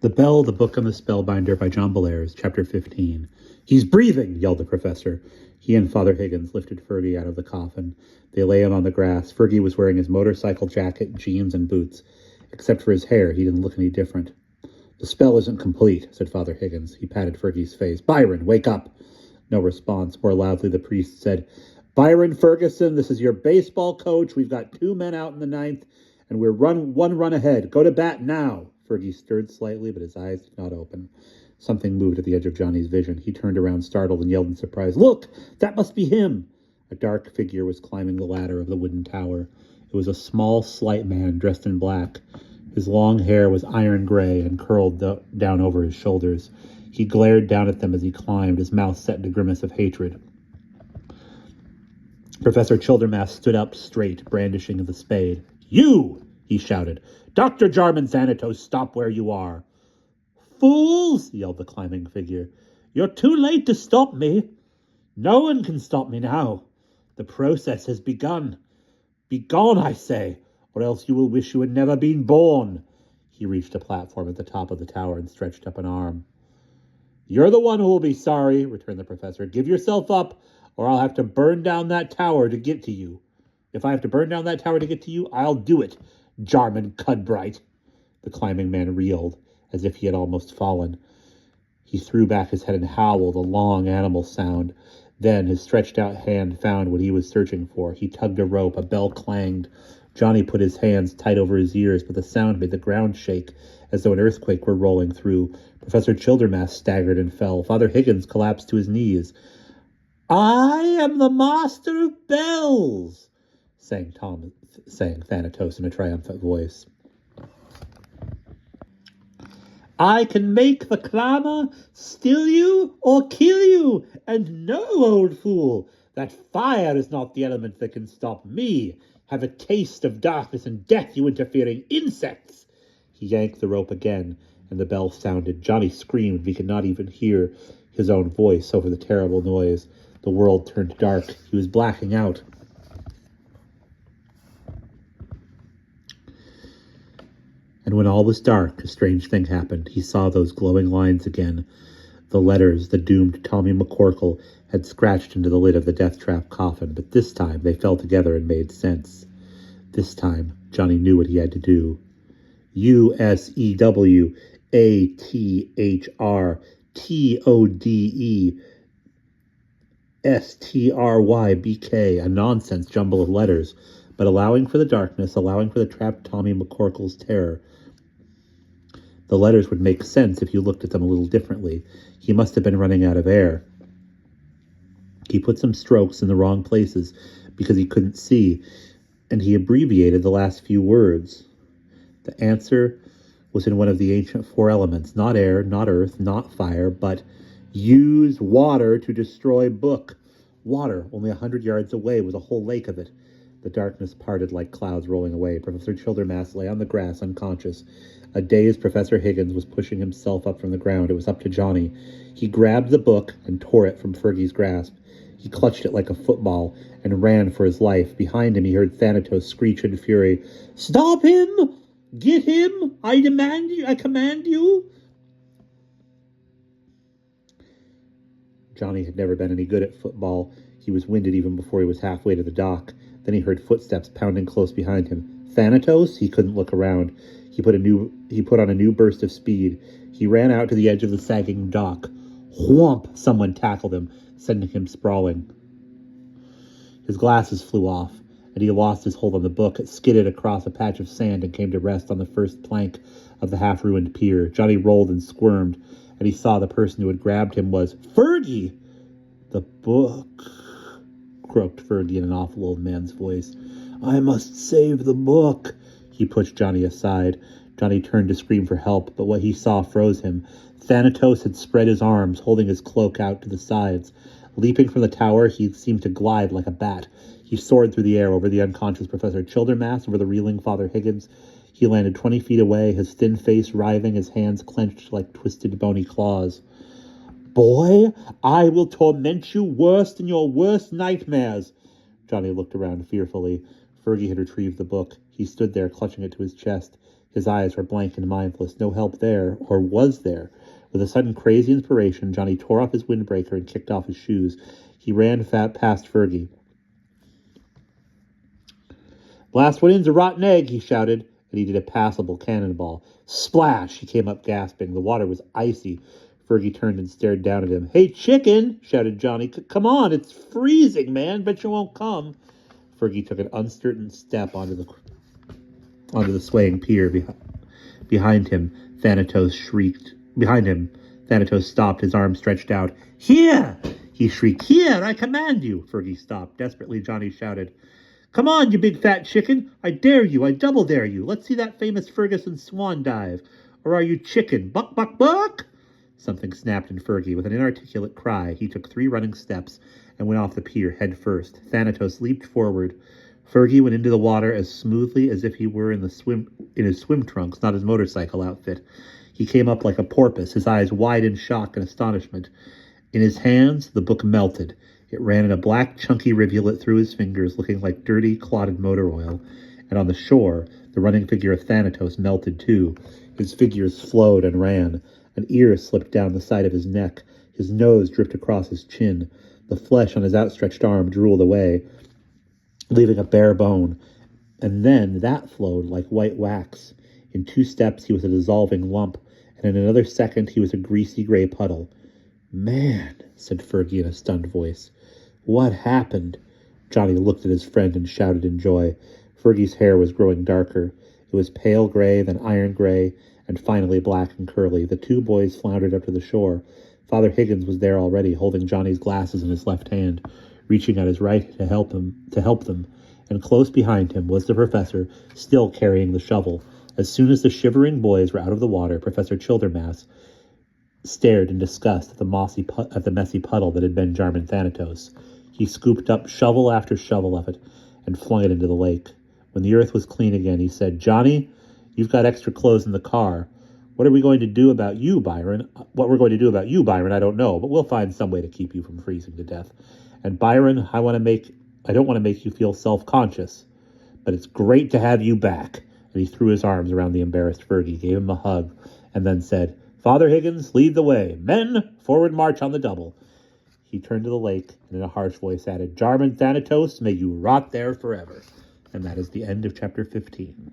The Bell, the Book, and the Spellbinder by John Bellairs, Chapter 15. "He's breathing!" yelled the professor. He and Father Higgins lifted Fergie out of the coffin. They lay him on the grass. Fergie was wearing his motorcycle jacket, jeans, and boots. Except for his hair, he didn't look any different. "The spell isn't complete," said Father Higgins. He patted Fergie's face. "Byron, wake up!" No response. More loudly, the priest said, "Byron Ferguson, this is your baseball coach. We've got 2 men out in the 9th, and we're one run ahead. Go to bat now." Fergie stirred slightly, but his eyes did not open. Something moved at the edge of Johnny's vision. He turned around, startled, and yelled in surprise, "Look! That must be him!" A dark figure was climbing the ladder of the wooden tower. It was a small, slight man dressed in black. His long hair was iron gray and curled down over his shoulders. He glared down at them as he climbed, his mouth set in a grimace of hatred. Professor Childermass stood up straight, brandishing the spade. "You!" he shouted. "Dr. Jarman Thanatos, stop where you are." "Fools!" yelled the climbing figure. "You're too late to stop me. No one can stop me now. The process has begun. Be gone, I say, or else you will wish you had never been born." He reached a platform at the top of the tower and stretched up an arm. "You're the one who will be sorry," returned the professor. "Give yourself up, or I'll have to burn down that tower to get to you. If I have to burn down that tower to get to you, I'll do it, Jarman Cudbright." The climbing man reeled, as if he had almost fallen. He threw back his head and howled, a long animal sound. Then his stretched out hand found what he was searching for. He tugged a rope. A bell clanged. Johnny put his hands tight over his ears, but the sound made the ground shake, as though an earthquake were rolling through. Professor Childermass staggered and fell. Father Higgins collapsed to his knees. "I am the master of bells," sang Thanatos in a triumphant voice. "I can make the clamor, still you, or kill you, and know, old fool, that fire is not the element that can stop me. Have a taste of darkness and death, you interfering insects." He yanked the rope again, and the bell sounded. Johnny screamed, but he could not even hear his own voice over the terrible noise. The world turned dark. He was blacking out. And when all was dark, a strange thing happened. He saw those glowing lines again. The letters the doomed Tommy McCorkle had scratched into the lid of the death trap coffin, but this time they fell together and made sense. This time, Johnny knew what he had to do. USEWATHRTODESTRYBK, a nonsense jumble of letters, but allowing for the darkness, allowing for the trapped Tommy McCorkle's terror. The letters would make sense if you looked at them a little differently. He must have been running out of air. He put some strokes in the wrong places because he couldn't see, and he abbreviated the last few words. The answer was in one of the ancient 4 elements, not air, not earth, not fire, but use water to destroy book. Water, only 100 yards away, was a whole lake of it. The darkness parted like clouds rolling away. Professor Childermass lay on the grass, unconscious. A dazed Professor Higgins was pushing himself up from the ground. It was up to Johnny. He grabbed the book and tore it from Fergie's grasp. He clutched it like a football and ran for his life. Behind him, he heard Thanatos screech in fury, "Stop him! Get him! I command you!" Johnny had never been any good at football. He was winded even before he was halfway to the dock. Then he heard footsteps pounding close behind him. Thanatos? He couldn't look around. He put on a new burst of speed. He ran out to the edge of the sagging dock. Whomp! Someone tackled him, sending him sprawling. His glasses flew off, and he lost his hold on the book. It skidded across a patch of sand and came to rest on the first plank of the half-ruined pier. Johnny rolled and squirmed, and he saw the person who had grabbed him was Fergie! "The book," croaked Fergie in an awful old man's voice. "I must save the book." He pushed Johnny aside. Johnny turned to scream for help, but what he saw froze him. Thanatos had spread his arms, holding his cloak out to the sides. Leaping from the tower, he seemed to glide like a bat. He soared through the air over the unconscious Professor Childermass, over the reeling Father Higgins. He landed 20 feet away, his thin face writhing, his hands clenched like twisted bony claws. "Boy, I will torment you worse than your worst nightmares." Johnny looked around fearfully. Fergie had retrieved the book. He stood there, clutching it to his chest. His eyes were blank and mindless. No help there, or was there? With a sudden crazy inspiration, Johnny tore off his windbreaker and kicked off his shoes. He ran past Fergie. "Last one in's a rotten egg," he shouted, and he did a passable cannonball. Splash! He came up gasping. The water was icy. Fergie turned and stared down at him. "Hey, chicken!" shouted Johnny. "Come on, it's freezing, man. Bet you won't come." Fergie took an uncertain step onto the swaying pier. Behind him, Thanatos shrieked. Behind him, Thanatos stopped, his arm stretched out. "Here!" he shrieked. "Here, I command you!" Fergie stopped. Desperately, Johnny shouted, "Come on, you big fat chicken! I dare you! I double dare you! Let's see that famous Ferguson swan dive! Or are you chicken? Buck, buck, buck!" Something snapped in Fergie. With an inarticulate cry, he took 3 running steps and went off the pier head first. Thanatos leaped forward. Fergie went into the water as smoothly as if he were in his swim trunks, not his motorcycle outfit. He came up like a porpoise, his eyes wide in shock and astonishment. In his hands, the book melted. It ran in a black, chunky rivulet through his fingers, looking like dirty, clotted motor oil. And on the shore, the running figure of Thanatos melted too. His figures flowed and ran. An ear slipped down the side of his neck. His nose dripped across his chin. The flesh on his outstretched arm drooled away, leaving a bare bone. And then that flowed like white wax. In 2 steps, he was a dissolving lump, and in another second, he was a greasy gray puddle. "Man," said Fergie in a stunned voice. "What happened?" Johnny looked at his friend and shouted in joy. Fergie's hair was growing darker. It was pale gray, then iron gray, and finally black and curly. The 2 boys floundered up to the shore. Father Higgins was there already, holding Johnny's glasses in his left hand, reaching at his right to help them. And close behind him was the professor, still carrying the shovel. As soon as the shivering boys were out of the water, Professor Childermass stared in disgust at the messy puddle that had been Jarman Thanatos. He scooped up shovel after shovel of it and flung it into the lake. When the earth was clean again, he said, "Johnny, you've got extra clothes in the car. What we're going to do about you, Byron, I don't know, but we'll find some way to keep you from freezing to death. And Byron, I don't want to make you feel self-conscious, but it's great to have you back." And he threw his arms around the embarrassed Fergie, gave him a hug, and then said, "Father Higgins, lead the way. Men, forward march on the double." He turned to the lake and in a harsh voice added, "Jarman Thanatos, may you rot there forever." And that is the end of chapter 15.